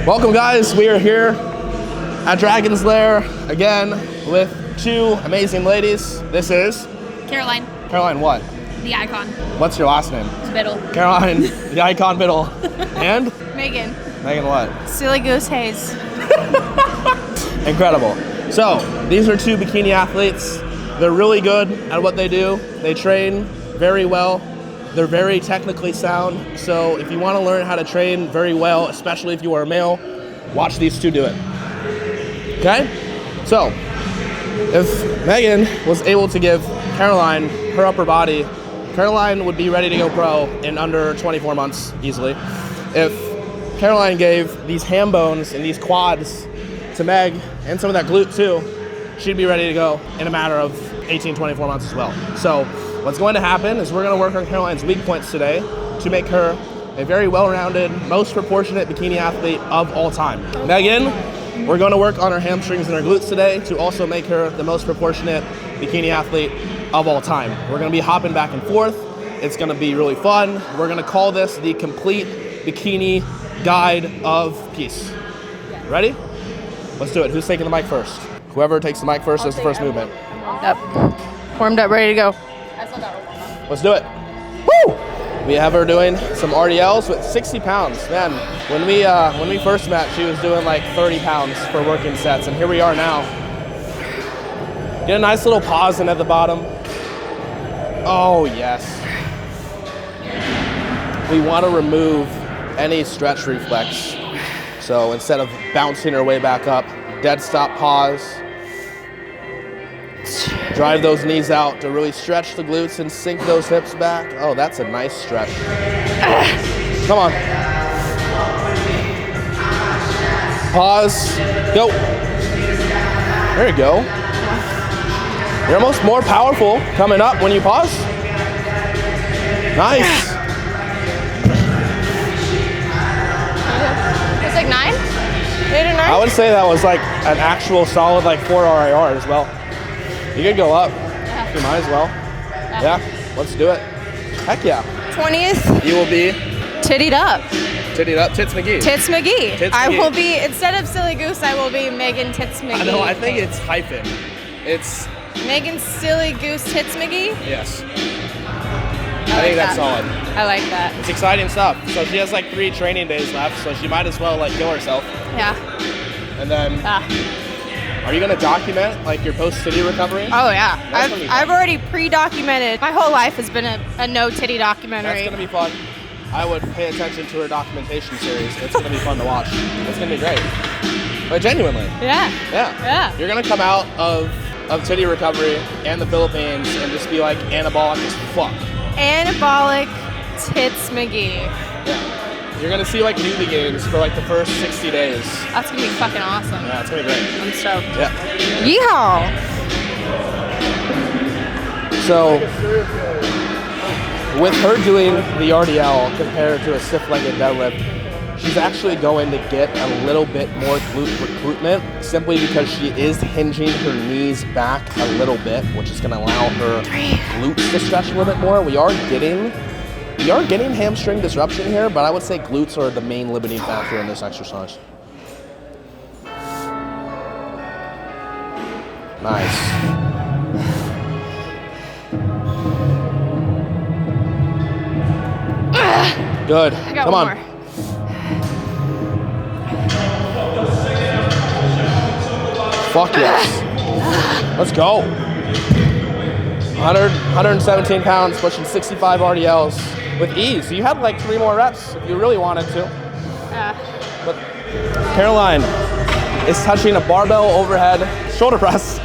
Welcome guys, we are here at Dragon's Lair again with two amazing ladies. This is Caroline. Caroline what? The icon. What's your last name? Biddle. Caroline, the icon Biddle. And? Meagan. Meagan what? Silly Goose Hayes. Incredible. So, these are two bikini athletes. They're really good at what they do. They train very well. They're very technically sound. So if you want to learn how to train very well, especially if you are a male, watch these two do it. Okay? So, if Meagan was able to give Caroline her upper body, Caroline would be ready to go pro in under 24 months easily. If Caroline gave these ham bones and these quads to Meg, and some of that glute too, she'd be ready to go in a matter of 18, 24 months as well. So what's going to happen is we're going to work on Caroline's weak points today to make her a very well-rounded, most proportionate bikini athlete of all time. Meagan, we're going to work on her hamstrings and her glutes today to also make her the most proportionate bikini athlete of all time. We're going to be hopping back and forth. It's going to be really fun. We're going to call this the complete bikini guide of peace. Ready? Let's do it. Who's taking the mic first? Whoever takes the mic first is the first movement. Warmed up, ready to go. Let's do it. Woo! We have her doing some RDLs with 60 pounds. Man, when we first met, she was doing like 30 pounds for working sets, and here we are now. Get a nice little pause in at the bottom. Oh, yes. We want to remove any stretch reflex. So instead of bouncing her way back up, dead stop pause. Drive those knees out to really stretch the glutes and sink those hips back. Oh, that's a nice stretch. Come on. Pause. Go. There you go. You're almost more powerful coming up when you pause. Nice. It's like 9? 8 or 9? I would say that was like an actual solid like 4 RIR as well. You could go up. Yeah. You might as well. Yeah, let's do it. Heck yeah. 20th. You will be Tittied up. tittied up, Tits McGee. Tits McGee. Tits I McGee. will be, instead of Silly Goose, I will be Meagan Tits McGee. I know, I think it's hyphen. It's, Meagan Silly Goose Tits McGee? yes. I think like that's that. solid. I like that. It's exciting stuff. So she has like 3 training days left, so she might as well like kill herself. Yeah. And then, are you gonna document like your post-titty recovery? Oh yeah. That's gonna be fun. I've already pre-documented. My whole life has been a no titty documentary. That's gonna be fun. I would pay attention to her documentation series. It's gonna be fun to watch. It's gonna be great. But genuinely. Yeah. Yeah. Yeah. You're gonna come out of titty recovery and the Philippines and just be like anabolic as fuck. Anabolic Tits McGee. Yeah. You're gonna see like newbie games for like the first 60 days. That's gonna be fucking awesome. Yeah, it's gonna be great. I'm stoked. Yeah. Yeehaw! So, with her doing the RDL compared to a stiff-legged deadlift, she's actually going to get a little bit more glute recruitment simply because she is hinging her knees back a little bit, which is going to allow her glutes to stretch a little bit more. We are getting hamstring disruption here, but I would say glutes are the main limiting factor in this exercise. Nice. Good. I got Come one on. more. Fuck yes. Let's go. 117 pounds, pushing 65 RDLs with ease. So you had like 3 more reps if you really wanted to. But Caroline is touching a barbell overhead shoulder press.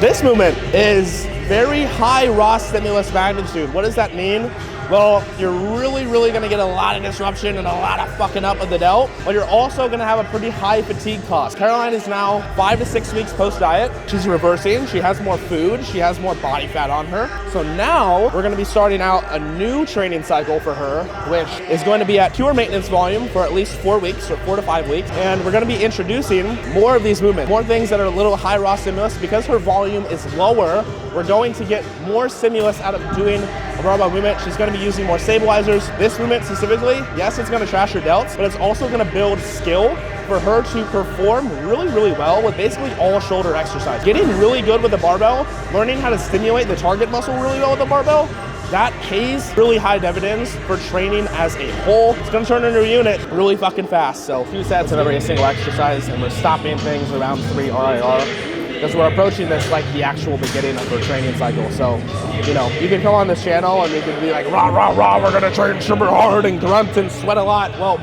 This movement is very high raw stimulus magnitude. What does that mean? Well, you're really gonna get a lot of disruption and a lot of fucking up of the delt, but you're also gonna have a pretty high fatigue cost. Caroline is now 5 to 6 weeks post-diet. She's reversing, she has more food, she has more body fat on her. So now we're gonna be starting out a new training cycle for her, which is going to be at pure maintenance volume for at least 4 weeks or 4 to 5 weeks. And we're gonna be introducing more of these movements, more things that are a little high raw stimulus. Because her volume is lower, we're going to get more stimulus out of doing a barbell movement, she's gonna be using more stabilizers. This movement specifically, yes, it's gonna trash her delts, but it's also gonna build skill for her to perform really, really well with basically all shoulder exercise. Getting really good with the barbell, learning how to stimulate the target muscle really well with the barbell, that pays really high dividends for training as a whole. It's gonna turn into a unit really fucking fast. So a few sets of every single exercise, and we're stopping things around 3 RIR because we're approaching this like the actual beginning of our training cycle. So, you know, you can come on this channel and you can be like, rah, rah, rah, we're gonna train super hard and grunt and sweat a lot. Well,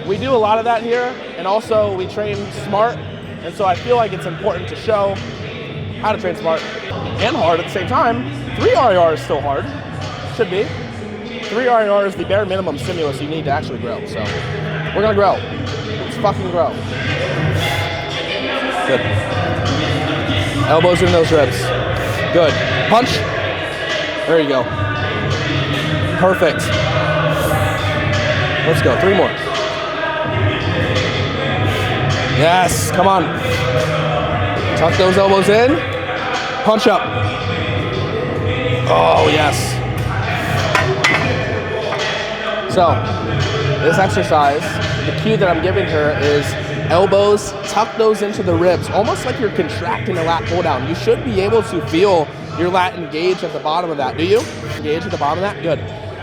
we do a lot of that here, and also we train smart. And so I feel like it's important to show how to train smart and hard at the same time. 3 RIR is still hard. Should be. 3 RIR is the bare minimum stimulus you need to actually grow. So we're gonna grow. Let's fucking grow. Good. Elbows in those ribs. Good. Punch. There you go. Perfect. Let's go. 3 more. Yes. Come on. Tuck those elbows in. Punch up. Oh, yes. So, this exercise, the cue that I'm giving her is elbows, tuck those into the ribs, almost like you're contracting a lat pull down. You should be able to feel your lat engage at the bottom of that. Do you? Engage at the bottom of that? Good.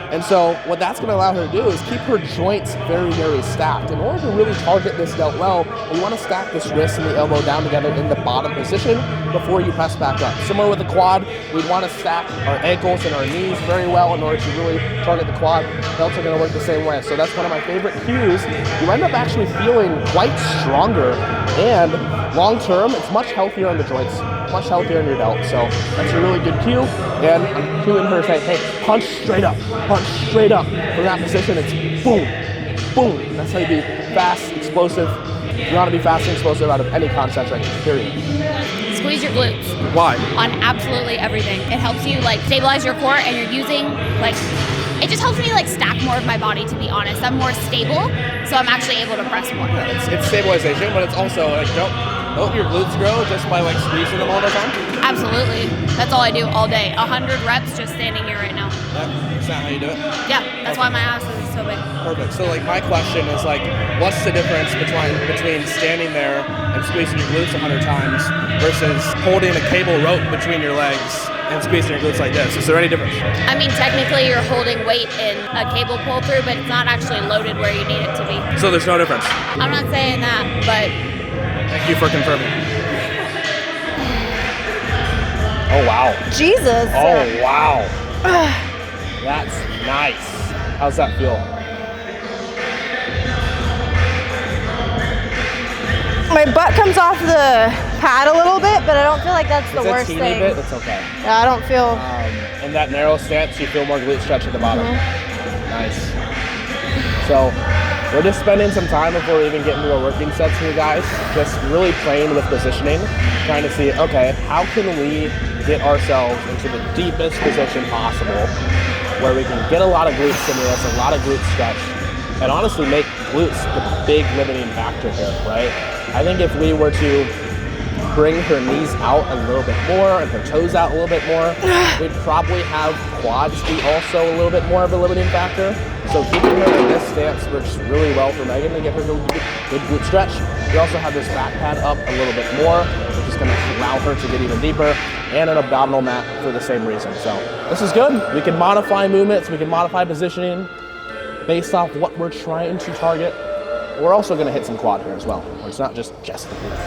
And so what that's going to allow her to do is keep her joints very, very stacked. In order to really target this delt well, we want to stack this wrist and the elbow down together in the bottom position before you press back up. Similar with the quad, we'd want to stack our ankles and our knees very well in order to really target the quad. Delts are going to work the same way. So that's one of my favorite cues. You end up actually feeling quite stronger, and long term, it's much healthier on the joints, much healthier in your delt. So that's a really good cue. And I'm cueing her saying, hey, punch straight up. Punch straight up. From that position, it's boom, boom. That's how you be fast, explosive. You want to be fast and explosive out of any concentric, period. Squeeze your glutes. Why? On absolutely everything. It helps you like stabilize your core, and you're using like, it just helps me like stack more of my body, to be honest. I'm more stable, so I'm actually able to press more. It's stabilization, but it's also like, don't your glutes grow just by like squeezing them all the time? Absolutely. That's all I do all day. 100 reps just standing here right now. Yeah, is that how you do it? Yeah, that's why my ass is so big. Perfect. So like my question is like, what's the difference between standing there and squeezing your glutes 100 times versus holding a cable rope between your legs and squeezing your glutes like this? Is there any difference? I mean, technically you're holding weight in a cable pull through, but it's not actually loaded where you need it to be. So there's no difference? I'm not saying that, but... Thank you for confirming. Oh, wow. Jesus. Oh, wow. That's nice. How's that feel? My butt comes off the pad a little bit, but I don't feel like that's the worst It's a thing. teeny bit, it's okay. Yeah, I don't feel... In that narrow stance, you feel more glute stretch at the bottom. Nice. So, we're just spending some time before we even get into our working sets here, guys. Just really playing with positioning, trying to see, okay, how can we get ourselves into the deepest position possible where we can get a lot of glute stimulus, a lot of glute stretch, and honestly make glutes the big limiting factor here, right? I think if we were to bring her knees out a little bit more and her toes out a little bit more, we'd probably have quads be also a little bit more of a limiting factor. So keeping her in this stance works really well for Megan to get her good glute stretch. We also have this back pad up a little bit more, which is going to allow her to get even deeper, and an abdominal mat for the same reason. So this is good. We can modify movements, we can modify positioning based off what we're trying to target. We're also going to hit some quad here as well, where it's not just the glute.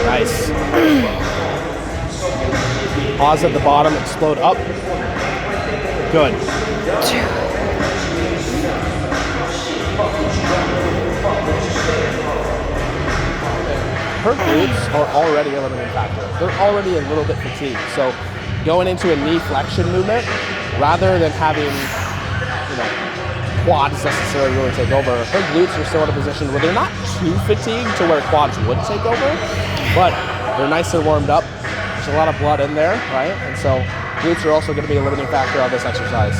Nice. Pause at the bottom, explode up. Good. Her glutes are already a limiting factor. They're already a little bit fatigued. So going into a knee flexion movement, rather than having, quads necessarily really take over, her glutes are still in a position where they're not too fatigued to where quads would take over, but they're nice and warmed up. There's a lot of blood in there, right? And so glutes are also going to be a limiting factor of this exercise.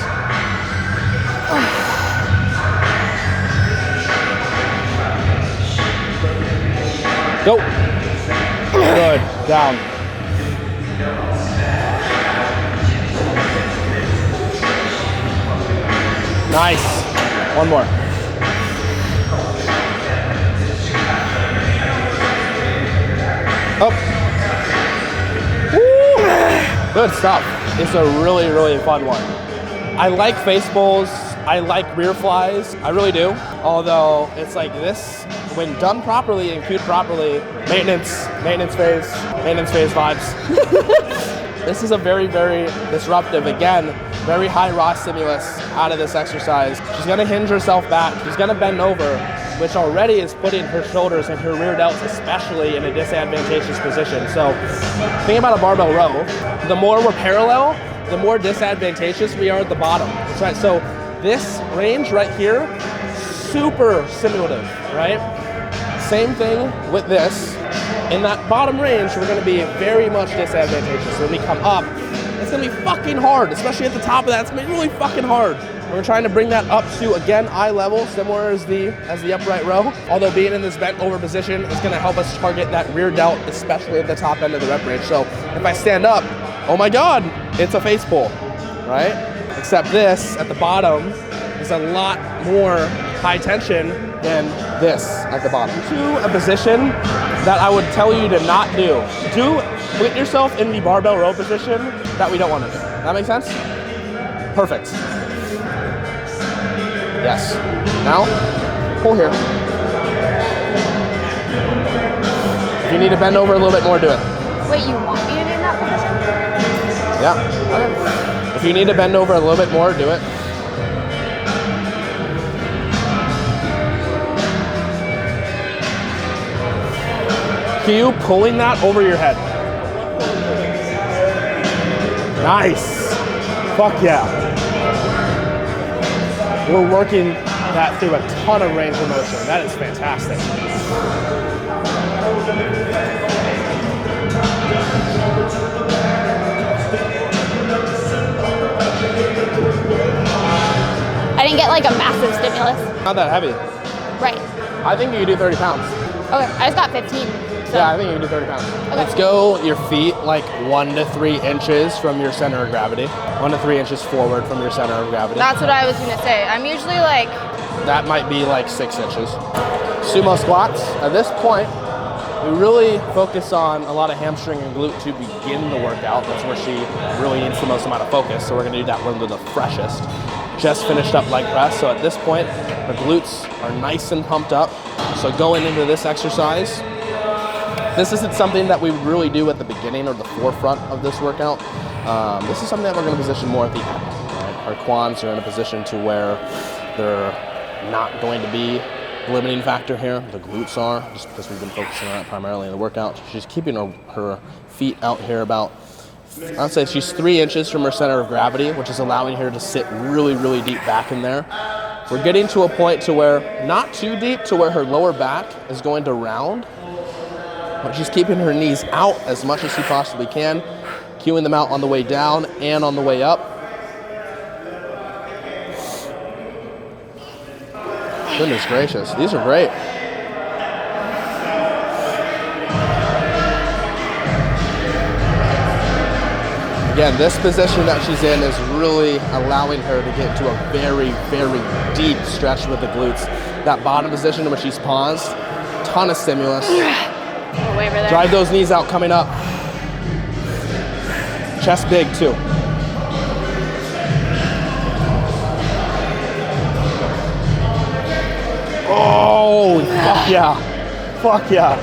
Go. Good. Down. Nice. One more. Up. Woo. Good stuff. It's a really, really fun one. I like face bowls. I like rear flies. I really do. Although it's like this, when done properly and cued properly, maintenance phase vibes. This is a very, very disruptive, again, very high raw stimulus out of this exercise. She's gonna hinge herself back. She's gonna bend over, which already is putting her shoulders and her rear delts especially in a disadvantageous position. So think about a barbell row. The more we're parallel, the more disadvantageous we are at the bottom. That's right, so this range right here, super simulative, right? Same thing with this. In that bottom range, we're gonna be very much disadvantageous. When we come up, it's gonna be fucking hard, especially at the top of that, it's gonna be really fucking hard. We're trying to bring that up to, again, eye level, similar as the upright row. Although being in this bent over position is gonna help us target that rear delt, especially at the top end of the rep range. So if I stand up, oh my God, it's a face pull, right? Except this, at the bottom, is a lot more high tension than this at the bottom. To a position that I would tell you to not do. Put yourself in the barbell row position that we don't want to do. That make sense? Perfect. Yes. Now, pull here. If you need to bend over a little bit more, do it. Wait, you want me to be in that position? Yeah. Okay. If you need to bend over a little bit more, do it. You pulling that over your head. Nice. Fuck yeah. We're working that through a ton of range of motion. That is fantastic. I didn't get like a massive stimulus. Not that heavy. Right. I think you can do 30 pounds. Okay, I just got 15. So. Yeah, I think you can do 30 pounds. Okay. Let's go your feet like 1 to 3 inches from your center of gravity. 1 to 3 inches forward from your center of gravity. That's what I was gonna say. I'm usually like... That might be like 6 inches. Sumo squats. At this point, we really focus on a lot of hamstring and glute to begin the workout. That's where she really needs the most amount of focus. So we're gonna do that one with the freshest. Just finished up leg press. So at this point, the glutes are nice and pumped up. So going into this exercise, this isn't something that we would really do at the beginning or the forefront of this workout. This is something that we're going to position more at the end. Right? Our quads are in a position to where they're not going to be a limiting factor here. The glutes are, just because we've been focusing on it primarily in the workout. She's keeping her feet out here about, I'd say she's 3 inches from her center of gravity, which is allowing her to sit really, really deep back in there. We're getting to a point to where, not too deep, to where her lower back is going to round, but she's keeping her knees out as much as she possibly can, cueing them out on the way down and on the way up. Goodness gracious, these are great. Again, this position that she's in is really allowing her to get to a very, very deep stretch with the glutes. That bottom position when she's paused, ton of stimulus. Way over there. Drive those knees out coming up. Chest big too. Oh, fuck yeah. Fuck yeah.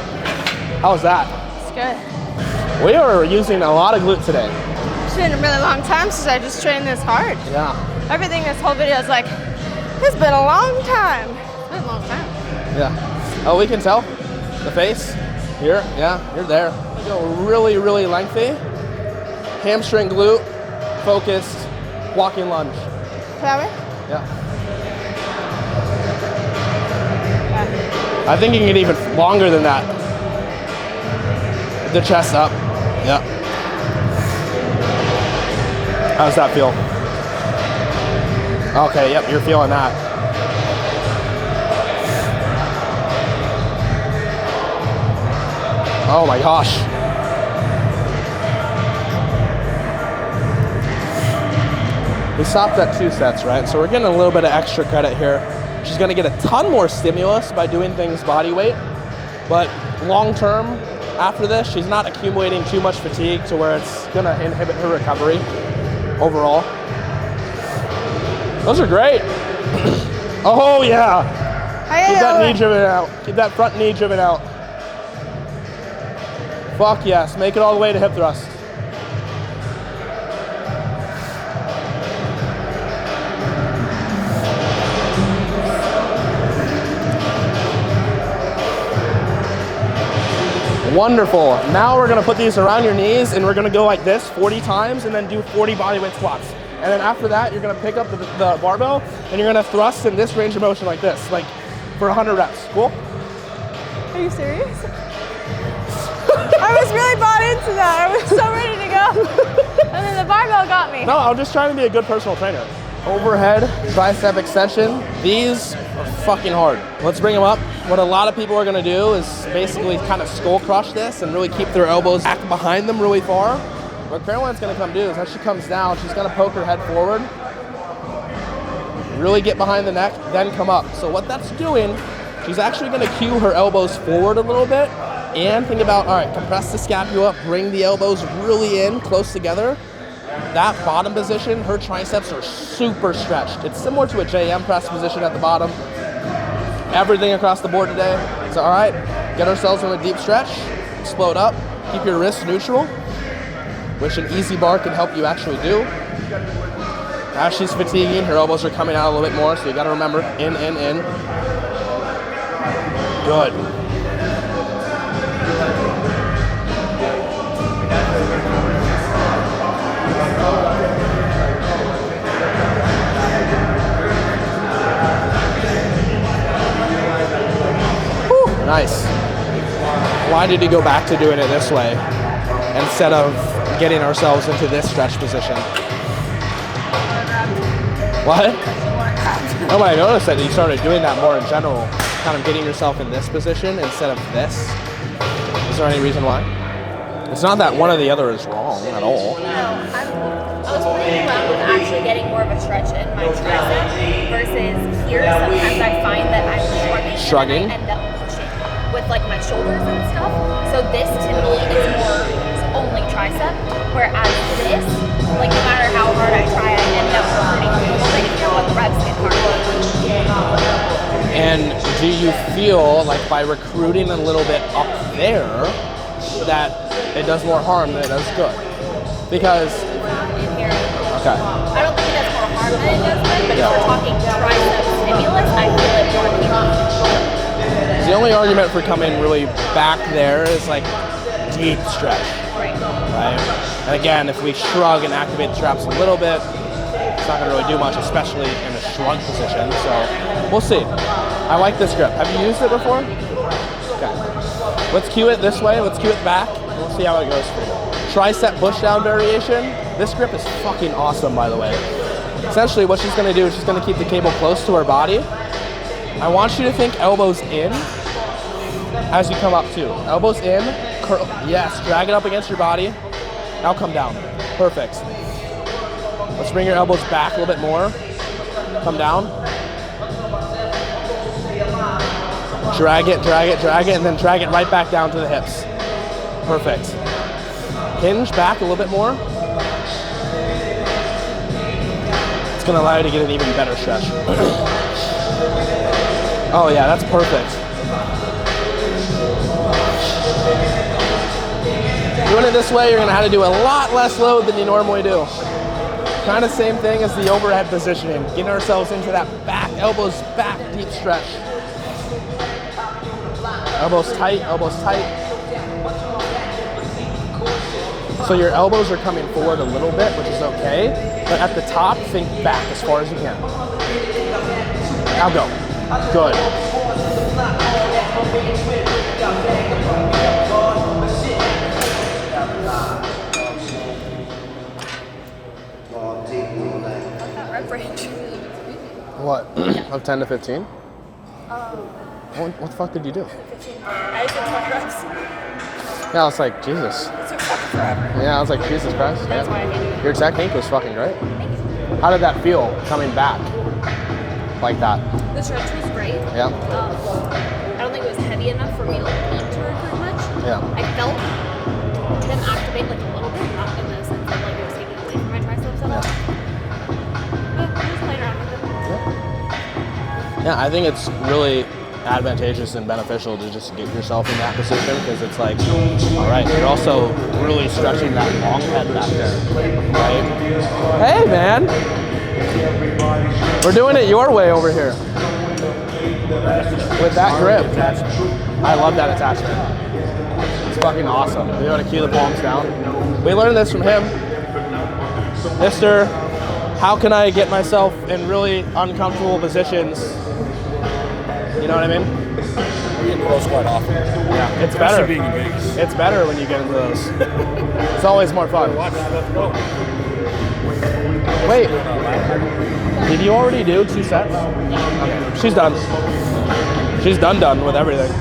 How was that? It's good. We are using a lot of glute today. It's been a really long time since I just trained this hard. Yeah. Everything this whole video is like, it's been a long time. It's been a long time. Yeah. Oh, we can tell. The face. Here, yeah, you're there. You go really, really lengthy. Hamstring glute, focused, walking lunge. That way? Yeah. I think you can get even longer than that. The chest up. Yeah. How's that feel? Okay, yep, you're feeling that. Oh my gosh. We stopped at 2 sets, right? So we're getting a little bit of extra credit here. She's gonna get a ton more stimulus by doing things body weight, but long term, after this, she's not accumulating too much fatigue to where it's gonna inhibit her recovery overall. Those are great. Oh yeah. Keep that knee driven out. Keep that front knee driven out. Fuck yes, make it all the way to hip thrust. Wonderful. Now we're gonna put these around your knees and we're gonna go like this 40 times and then do 40 bodyweight squats. And then after that, you're gonna pick up the barbell and you're gonna thrust in this range of motion like this, like for 100 reps. Cool? Are you serious? I was really bought into that. I was so ready to go. And then the barbell got me. No, I'm just trying to be a good personal trainer. Overhead tricep extension. These are fucking hard. Let's bring them up. What a lot of people are gonna do is basically kind of skull crush this and really keep their elbows back behind them really far. What Caroline's gonna come do is as she comes down, she's gonna poke her head forward, really get behind the neck, then come up. So what that's doing, she's actually gonna cue her elbows forward a little bit and think about, all right, compress the scapula, bring the elbows really in, close together. That bottom position, her triceps are super stretched. It's similar to a JM press position at the bottom. Everything across the board today. So all right, get ourselves in a deep stretch, explode up, keep your wrists neutral, which an easy bar can help you actually do. As she's fatiguing, her elbows are coming out a little bit more, so you gotta remember, in. Good. Nice. Why did we go back to doing it this way instead of getting ourselves into this stretch position? What? Oh, I noticed that you started doing that more in general, kind of getting yourself in this position instead of this. Is there any reason why? It's not that one or the other is wrong at all. No, I was playing around with actually getting more of a stretch in my tricep versus here. Sometimes I find that I'm shrugging and then I end up pushing with like my shoulders and stuff. So this to me is more only tricep, whereas this, like no matter how hard I try, I end up hurting a little bit here when the reps get hard. And do you feel like by recruiting a little bit up there that it does more harm than it does good? Because In here. okay. I don't think it does more harm than it does good, but if we're talking tricep stimulus, I feel it more here. The only argument for coming really back there is like deep stretch. Right? And again, if we shrug and activate the traps a little bit, it's not gonna really do much, especially in a shrug position. So we'll see. I like this grip. Have you used it before? Okay. Let's cue it this way. Let's cue it back. We'll see how it goes for you. Tricep push down variation. This grip is fucking awesome, by the way. Essentially, what she's gonna do is she's gonna keep the cable close to her body. I want you to think elbows in as you come up too. Elbows in, curl, yes, drag it up against your body. Now come down, perfect. Let's bring your elbows back a little bit more. Come down. Drag it, and then drag it right back down to the hips. Perfect. Hinge back a little bit more. It's gonna allow you to get an even better stretch. Oh yeah, that's perfect. Doing it this way, you're gonna have to do a lot less load than you normally do. Kind of same thing as the overhead positioning. Getting ourselves into that back, elbows back, deep stretch. Elbows tight, elbows tight. So your elbows are coming forward a little bit, which is okay. But at the top, think back as far as you can. Now go. Good. What? Of 10 to 15? What the fuck did you do? 15. I did 20 reps. Yeah, I was like, Jesus. It took fucking forever. Yeah, I was like, Jesus Christ. That's why I hated it. Your technique was fucking great. Thank you. How did that feel coming back like that? The stretch was great. Yeah. I don't think it was heavy enough for me to like need to work very much. Yeah. I felt them activate like a little bit, not in the sense that like it was taking away from my triceps at all. But I just played around with it. Yeah, I think it's really advantageous and beneficial to just get yourself in that position because it's like, all right, you're also really stretching that long head back there, right? Hey, man. We're doing it your way over here. With that grip. I love that attachment. It's fucking awesome. You want to cue the palms down? We learned this from him. Mr. How can I get myself in really uncomfortable positions? You know what I mean? We get into those quite often. Yeah, it's better. Especially being in Vegas. It's better when you get into those. It's always more fun. Watch, let's go. Wait, did you already do 2 sets? Okay. She's done. She's done with everything.